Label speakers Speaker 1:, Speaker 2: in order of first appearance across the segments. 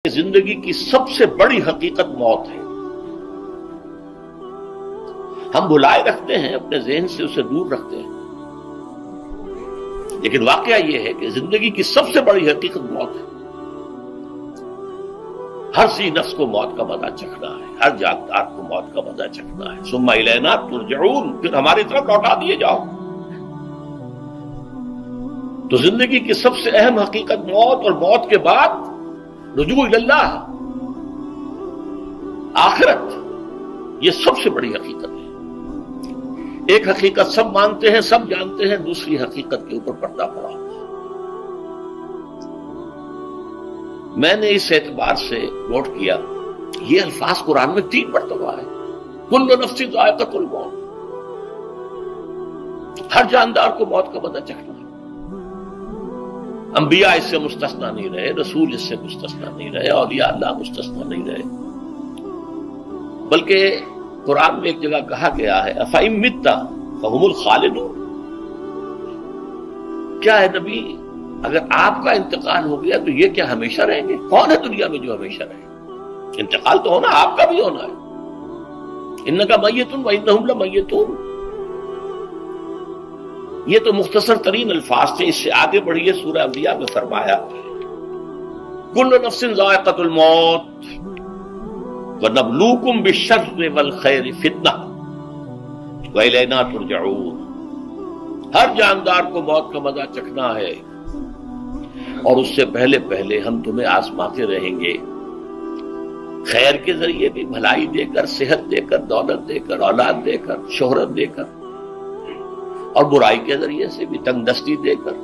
Speaker 1: کہ زندگی کی سب سے بڑی حقیقت موت ہے. ہم بھلائے رکھتے ہیں، اپنے ذہن سے اسے دور رکھتے ہیں، لیکن واقعہ یہ ہے کہ زندگی کی سب سے بڑی حقیقت موت ہے. ہر سی نفس کو موت کا مزہ چکھنا ہے، ہر جاندار کو موت کا مزہ چکھنا ہے. ثم الینا ترجعون، پھر ہماری طرف لوٹا دیے جاؤ. تو زندگی کی سب سے اہم حقیقت موت، اور موت کے بعد رجوع اللہ، آخرت، یہ سب سے بڑی حقیقت ہے. ایک حقیقت سب مانتے ہیں، سب جانتے ہیں، دوسری حقیقت کے اوپر پردہ پڑا. میں نے اس اعتبار سے نوٹ کیا، یہ الفاظ قرآن میں 3 مرتبہ ہے. کل نفس ذائقۃ الموت، ہر جاندار کو موت کا مزہ چکھنا ہے. انبیاء اس سے مستثنا نہیں رہے، رسول اس سے مستثنا نہیں رہے، اولیاء اللہ مستثنا نہیں رہے، بلکہ قرآن میں ایک جگہ کہا گیا ہے افإن مت فهم الخالدون. کیا ہے نبی، اگر آپ کا انتقال ہو گیا تو یہ کیا ہمیشہ رہیں گے؟ کون ہے دنیا میں جو ہمیشہ رہے؟ انتقال تو ہونا، آپ کا بھی ہونا ہے. انک میت وانہم لمیتون. یہ تو مختصر ترین الفاظ تھے. اس سے آگے بڑھیے، سورہ انبیاء میں فرمایا کل نفس ذائقۃ الموت وَنَبْلُوكُمْ بِالشَّرِّ وَالْخَيْرِ فِتْنَةً وَإِلَيْنَا تُرْجَعُونَ. ہر جاندار کو موت کا مزہ چکھنا ہے، اور اس سے پہلے پہلے ہم تمہیں آزماتے رہیں گے، خیر کے ذریعے بھی، بھلائی دے کر، صحت دے کر، دولت دے کر، اولاد دے کر، شہرت دے کر، اور برائی کے ذریعے سے بھی، تنگ دستی دے کر،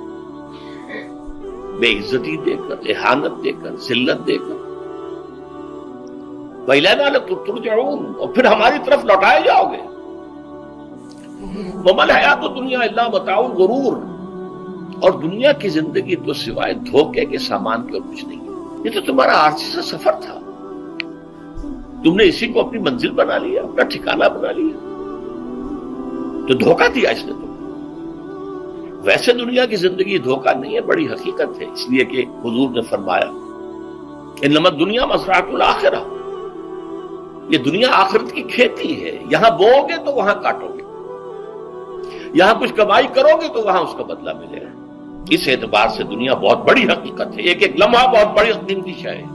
Speaker 1: بے عزتی دے کر، اہانت دے کر، ذلت دے کر. وَإِلَيْنَا تُرْجَعُونَ، اور پھر ہماری طرف لوٹائے جاؤ گے. وَمَا الْحَيَاةُ الدُّنْيَا إِلَّا مَتَاعُ الْغُرُورِ، اور دنیا کی زندگی تو سوائے دھوکے کے سامان کے اور کچھ نہیں ہے. یہ تو تمہارا عارضی سا سفر تھا، تم نے اسی کو اپنی منزل بنا لیا، اپنا ٹھکانہ بنا لیا، تو دھوکہ دیا اس نے تم. ویسے دنیا کی زندگی دھوکہ نہیں ہے، بڑی حقیقت ہے. اس لیے کہ حضور نے فرمایا انما الدنیا مزرعۃ الآخرہ، یہ دنیا آخرت کی کھیتی ہے. یہاں بوؤ گے تو وہاں کاٹو گے، یہاں کچھ کمائی کرو گے تو وہاں اس کا بدلہ ملے گا. اس اعتبار سے دنیا بہت بڑی حقیقت ہے، ایک ایک لمحہ بہت بڑی قیمتی شے ہے.